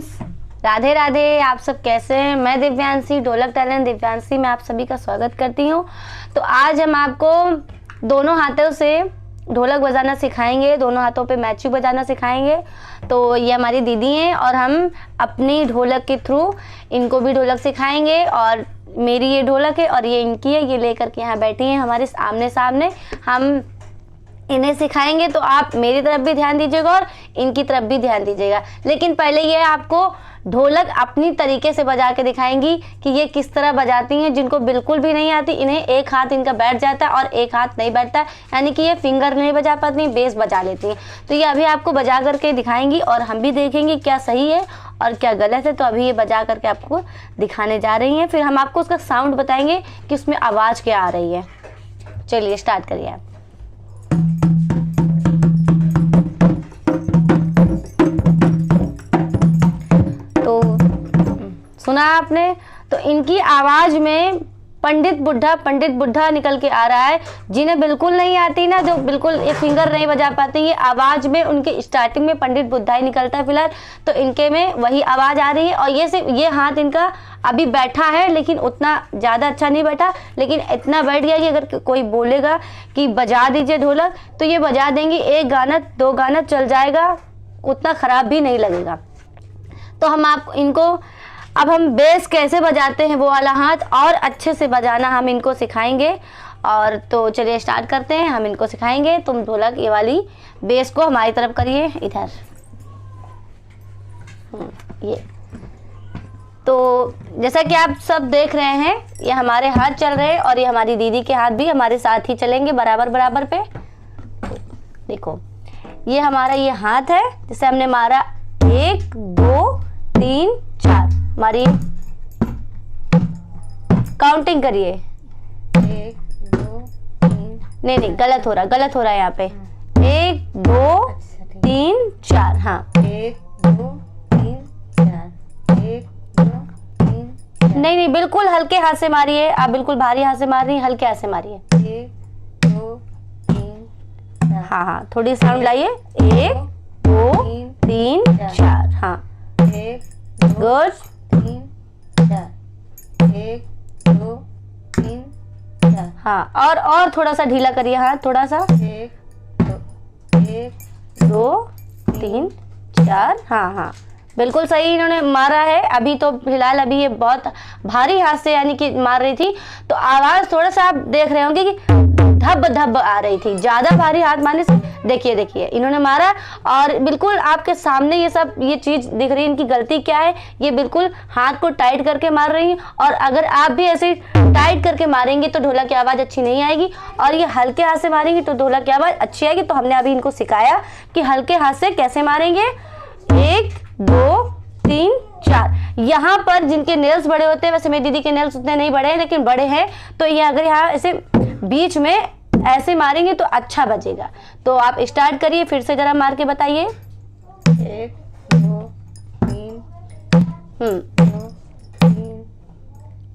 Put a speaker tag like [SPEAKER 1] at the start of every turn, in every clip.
[SPEAKER 1] Friends, Radhe Radhe. आप सब कैसे हैं? मैं दिव्यांशी, ढोलक टैलेंट दिव्यांशी में आप सभी का स्वागत करती हूँ। तो आज हम आपको दोनों हाथों से ढोलक बजाना सिखाएंगे, दोनों हाथों पे मैचिंग बजाना सिखाएंगे। तो ये हमारी दीदी हैं और हम अपनी ढोलक के थ्रू इनको भी ढोलक सिखाएंगे। और मेरी ये ढोलक है और ये इनकी है, ये लेकर के यहाँ बैठी हैं हमारे आमने सामने। हम इन्हें सिखाएंगे तो आप मेरी तरफ भी ध्यान दीजिएगा और इनकी तरफ भी ध्यान दीजिएगा। लेकिन पहले ये आपको ढोलक अपनी तरीके से बजा के दिखाएंगी कि ये किस तरह बजाती हैं। जिनको बिल्कुल भी नहीं आती, इन्हें एक हाथ इनका बैठ जाता है और एक हाथ नहीं बैठता, यानी कि ये फिंगर नहीं बजा पाती, बेस बजा लेती हैं। तो ये अभी आपको बजा करके दिखाएंगी और हम भी देखेंगे क्या सही है और क्या गलत है। तो अभी ये बजा करके आपको दिखाने जा रही हैं, फिर हम आपको उसका साउंड बताएंगे कि उसमें आवाज़ क्या आ रही है। चलिए स्टार्ट करिए आप। सुना आपने? तो इनकी आवाज में पंडित बुढ़ा निकल के आ रहा है। जिन्हें बिल्कुल नहीं आती ना, जो बिल्कुल ये फिंगर नहीं बजा पाते, ये आवाज में उनके स्टार्टिंग में पंडित बुद्धा ही निकलता है फिलहाल। तो इनके में वही आवाज आ रही है। और ये सिर्फ ये हाथ इनका अभी बैठा है, लेकिन उतना ज़्यादा अच्छा नहीं बैठा, लेकिन इतना बैठ गया कि अगर कोई बोलेगा कि बजा दीजिए ढोलक तो ये बजा देंगी। एक गाना दो गाना चल जाएगा, उतना ख़राब भी नहीं लगेगा। तो हम आप इनको अब हम बेस कैसे बजाते हैं वो वाला हाथ और अच्छे से बजाना हम इनको सिखाएंगे। और तो चलिए स्टार्ट करते हैं, हम इनको सिखाएंगे। तुम ढोलक ये वाली बेस को हमारी तरफ करिए, इधर ये। तो जैसा कि आप सब देख रहे हैं, ये हमारे हाथ चल रहे हैं और ये हमारी दीदी के हाथ भी हमारे साथ ही चलेंगे बराबर बराबर पे। देखो ये हमारा ये हाथ है, जिसे हमने मारा 1 2 3 4, मारिए, काउंटिंग करिए।
[SPEAKER 2] 1 2 3।
[SPEAKER 1] नहीं गलत हो रहा है यहाँ पे। 1 2 3 4। हाँ
[SPEAKER 2] 1 2 3 4। 1 2 3 4।
[SPEAKER 1] नहीं बिल्कुल हल्के हाथ से मारिए। आप बिल्कुल भारी हाथ से मार रही हैं, हल्के हाथ से मारिए।
[SPEAKER 2] 1 2 3 4।
[SPEAKER 1] हाँ थोड़ी साउंड लाइए। 1 2 3 4। हाँ
[SPEAKER 2] 1
[SPEAKER 1] गुड।
[SPEAKER 2] 3 4। 1 2 3 4।
[SPEAKER 1] हाँ और थोड़ा सा ढीला करिए हाथ, थोड़ा सा।
[SPEAKER 2] 1
[SPEAKER 1] 2 3 4। हाँ बिल्कुल सही इन्होंने मारा है। अभी तो फिलहाल अभी ये बहुत भारी हाथ से यानी कि मार रही थी, तो आवाज थोड़ा सा आप देख रहे होंगे कि धब धब आ रही थी, ज्यादा भारी हाथ मारने से। देखिए इन्होंने मारा और बिल्कुल आपके सामने ये चीज दिख रही है। इनकी गलती क्या है, ये बिल्कुल हाथ को टाइट करके मार रही है। और अगर आप भी ऐसे टाइट करके मारेंगे तो ढोलक की आवाज अच्छी नहीं आएगी, और ये हल्के हाथ से मारेंगे तो ढोलक की आवाज अच्छी आएगी। तो हमने अभी इनको सिखाया कि हल्के हाथ से कैसे मारेंगे। 1 2 3 4। यहाँ पर जिनके नेल्स बड़े होते हैं, वैसे मेरी दीदी के नेल्स उतने नहीं बड़े हैं लेकिन बड़े हैं, तो ये अगर यहाँ ऐसे बीच में ऐसे मारेंगे तो अच्छा बजेगा। तो आप स्टार्ट करिए, फिर से जरा मार के बताइए।
[SPEAKER 2] 1 2 3 2 3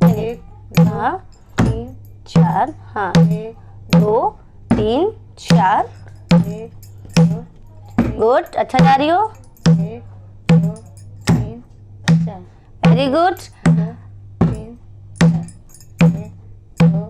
[SPEAKER 2] 1 2 3
[SPEAKER 1] 4। हाँ
[SPEAKER 2] 1
[SPEAKER 1] 2 3 4।
[SPEAKER 2] 1 2
[SPEAKER 1] गुड, अच्छा जा रही हो।
[SPEAKER 2] 1 2 3 4।
[SPEAKER 1] Very good.
[SPEAKER 2] 2 3 4। 1 2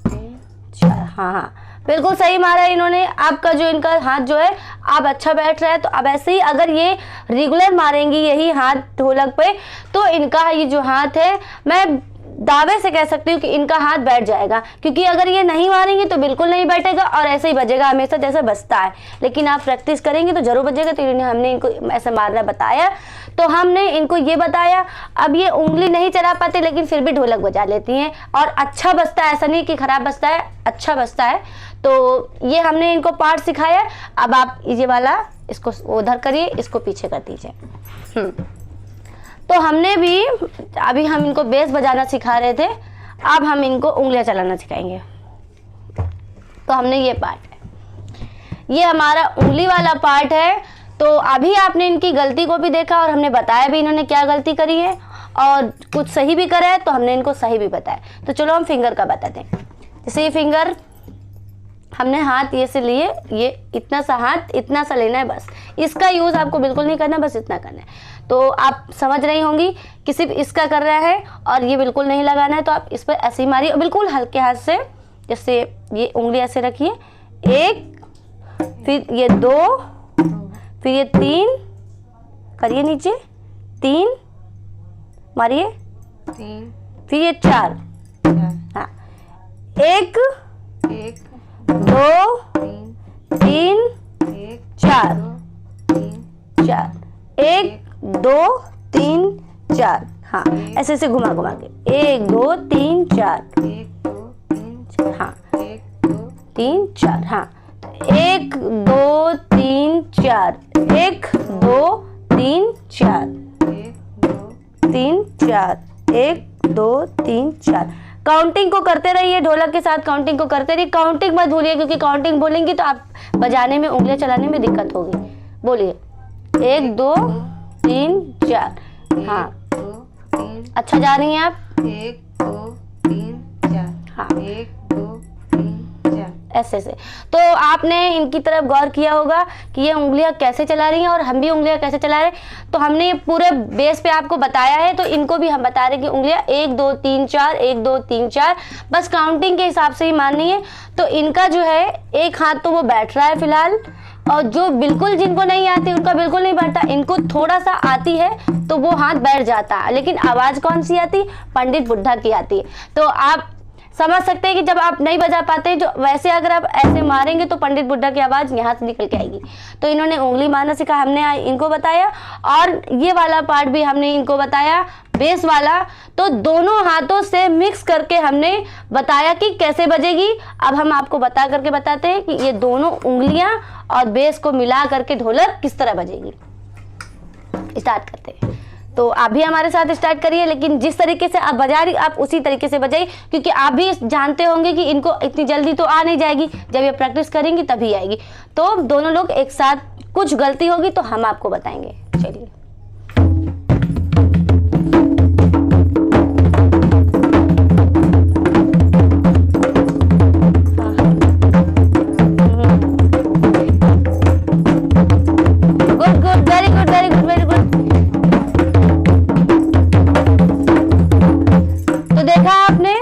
[SPEAKER 2] 3 4।
[SPEAKER 1] हाँ बिल्कुल सही मारा है इन्होंने। आपका जो इनका हाथ जो है अब अच्छा बैठ रहा है। तो अब ऐसे ही अगर ये रेगुलर मारेंगी यही हाथ ढोलक पे, तो इनका ये जो हाथ है, मैं दावे से कह सकती हूँ कि इनका हाथ बैठ जाएगा। क्योंकि अगर ये नहीं मारेंगे तो बिल्कुल नहीं बैठेगा और ऐसे ही बजेगा हमेशा जैसे बजता है। लेकिन आप प्रैक्टिस करेंगे तो जरूर बजेगा। तो हमने इनको ऐसे मारना बताया, तो हमने इनको ये बताया। अब ये उंगली नहीं चला पाते लेकिन फिर भी ढोलक बजा लेती हैं और अच्छा बजता है। ऐसा नहीं कि खराब बजता है, अच्छा बजता है। तो ये हमने इनको पार्ट सिखाया। अब आप ये वाला इसको उधर करिए, इसको पीछे कर दीजिए। तो हमने भी अभी हम इनको बेस बजाना सिखा रहे थे, अब हम इनको उंगलियां चलाना सिखाएंगे। तो हमने ये पार्ट है, ये हमारा उंगली वाला पार्ट है। तो अभी आपने इनकी गलती को भी देखा और हमने बताया भी इन्होंने क्या गलती करी है, और कुछ सही भी करा है तो हमने इनको सही भी बताया। तो चलो हम फिंगर का बताते हैं। जैसे ये फिंगर हमने हाथ ये से लिए, ये इतना सा हाथ इतना सा लेना है बस। इसका यूज़ आपको बिल्कुल नहीं करना, बस इतना करना है। तो आप समझ रही होंगी कि सिर्फ इसका कर रहा है और ये बिल्कुल नहीं लगाना है। तो आप इस पर ऐसे ही मारिए, बिल्कुल हल्के हाथ से, जैसे ये उंगली ऐसे रखिए, 1, फिर ये 2, फिर ये 3, करिए नीचे, 3 मारिए,
[SPEAKER 2] 3,
[SPEAKER 1] फिर ये 4,
[SPEAKER 2] 4,
[SPEAKER 1] हाँ, 1,
[SPEAKER 2] 1,
[SPEAKER 1] 2,
[SPEAKER 2] 3,
[SPEAKER 1] 3,
[SPEAKER 2] 1,
[SPEAKER 1] 4,
[SPEAKER 2] 2, 3,
[SPEAKER 1] 4, 1, 2, 3, 4, हाँ, ऐसे ऐसे घुमा घुमा के, 1, 2, 3, 4,
[SPEAKER 2] 1, 2, 3, 4,
[SPEAKER 1] हाँ,
[SPEAKER 2] 1, 2,
[SPEAKER 1] 3, 4, हाँ, 1, 2, 3, 4, 1, 2, 3, 4,
[SPEAKER 2] 1, 2,
[SPEAKER 1] 3, 4, 1, 2, 3, 4। काउंटिंग को करते रहिए, ढोलक के साथ काउंटिंग को करते रहिए, काउंटिंग मत भूलिए, क्योंकि काउंटिंग भूलेंगी तो आप बजाने में, उंगलियां चलाने में दिक्कत होगी। बोलिए, 1, 2, 3, 4, हाँ,
[SPEAKER 2] 2, 3,
[SPEAKER 1] अच्छा जा रही हैं आप,
[SPEAKER 2] 1, 2, 3, 4,
[SPEAKER 1] हाँ,
[SPEAKER 2] 1, 2, 3, 4।
[SPEAKER 1] ऐसे से। तो आपने इनकी तरफ गौर किया होगा कि ये उंगलियां कैसे चला रही हैं और हम भी उंगलियां कैसे चला रहे हैं। तो हमने पूरे बेस पे आपको बताया है, तो इनको भी हम बता रहे हैं कि उंगलियां 1, 2, 3, 4, 1, 2, 3, 4, बस काउंटिंग के हिसाब से ही माननी है। तो इनका जो है एक हाथ तो वो बैठ रहा है फिलहाल, और जो बिल्कुल जिनको नहीं आती उनका बिल्कुल नहीं बैठता, इनको थोड़ा सा आती है तो वो हाथ बैठ जाता है। लेकिन आवाज कौन सी आती? पंडित बुड्ढा की आती है। तो आप समझ सकते हैं कि जब आप नहीं बजा पाते, जो वैसे अगर आप ऐसे मारेंगे तो पंडित बुड्ढा की आवाज यहाँ से निकल के आएगी। तो इन्होंने उंगली मारना सिखा, हमने इनको बताया, और ये वाला पार्ट भी हमने इनको बताया, बेस वाला। तो दोनों हाथों से मिक्स करके हमने बताया कि कैसे बजेगी। अब हम आपको बता करके बताते हैं कि ये दोनों उंगलियां और बेस को मिला करके ढोलक किस तरह बजेगी। स्टार्ट करते हैं। तो आप भी हमारे साथ स्टार्ट करिए, लेकिन जिस तरीके से आप बजा रही आप उसी तरीके से बजाइए, क्योंकि आप भी जानते होंगे कि इनको इतनी जल्दी तो आ नहीं जाएगी, जब ये प्रैक्टिस करेंगी तभी आएगी। तो दोनों लोग एक साथ, कुछ गलती होगी तो हम आपको बताएंगे। चलिए, good good, very good, very good, very good. तो देखा आपने,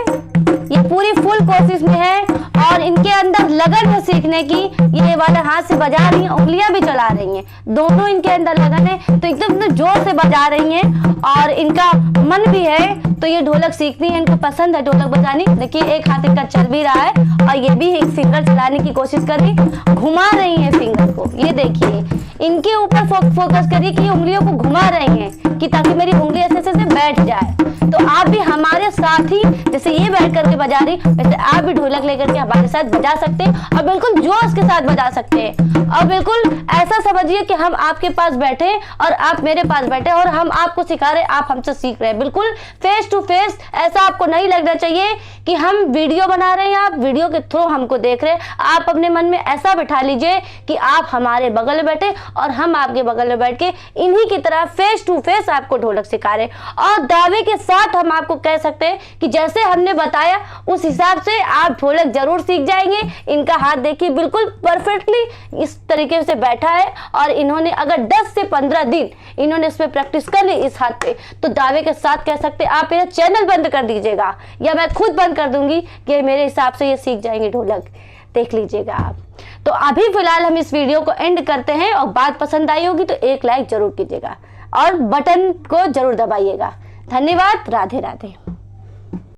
[SPEAKER 1] ये पूरी फुल कोशिश में है और इनके अंदर लगन है सीखने की। ये वाला हाथ से बजा रही हैं, उंगलियां भी चला रही हैं, दोनों इनके अंदर लगन है, तो एकदम जोर से बजा रही हैं और इनका मन भी है। तो ये ढोलक सीखनी है, इनको पसंद है ढोलक बजानी। देखिए, एक हाथ इनका चल भी रहा है और ये भी एक फिंगर चलाने की कोशिश कर रही, घुमा रही है फिंगर को। ये देखिए, इनके ऊपर फोकस करिए कि उंगलियों को घुमा रही हैं, कि ताकि मेरी उंगली ऐसे ऐसे बैठ जाए। तो आप भी हमारे साथ ही, जैसे ये बैठ करके बजा रही, वैसे आप भी ढोलक लेकर के हमारे साथ बजा सकते हैं और बिल्कुल जोश के साथ बजा सकते हैं। और बिल्कुल ऐसा समझिए कि हम आपके पास बैठे और आप मेरे पास बैठे और हम आपको सिखा रहे, आप हमसे सीख रहे हैं। बिल्कुल फेस टू फेस। ऐसा आपको नहीं लगना चाहिए कि हम वीडियो बना रहे हैं, आप वीडियो के थ्रू हमको देख रहे हैं। आप अपने मन में ऐसा बिठा लीजिए कि आप हमारे बगल में बैठे और हम आपके बगल में बैठ के इन्हीं की तरह फेस टू फेस आपको ढोलक सिखा रहे हैं। और दावे के साथ हम आपको कह सकते हैं कि जैसे हमने बताया उस हिसाब से आप ढोलक जरूर सीख जाएंगे। इनका हाथ देखिए, बिल्कुल परफेक्टली इस तरीके से बैठा है और इन्होंने अगर 10 से 15 दिन इन्होंने इस पे प्रैक्टिस कर ली इस हाथ पे, तो दावे के साथ कह सकते हैं आप मेरा चैनल बंद कर दीजिएगा या मैं खुद बंद कर दूंगी कि मेरे हिसाब से ये सीख जाएंगे ढोलक। देख लीजिएगा आप। तो अभी फिलहाल हम इस वीडियो को एंड करते हैं, और बात पसंद आई होगी तो एक लाइक जरूर कीजिएगा और बटन को जरूर दबाइएगा। धन्यवाद। राधे राधे।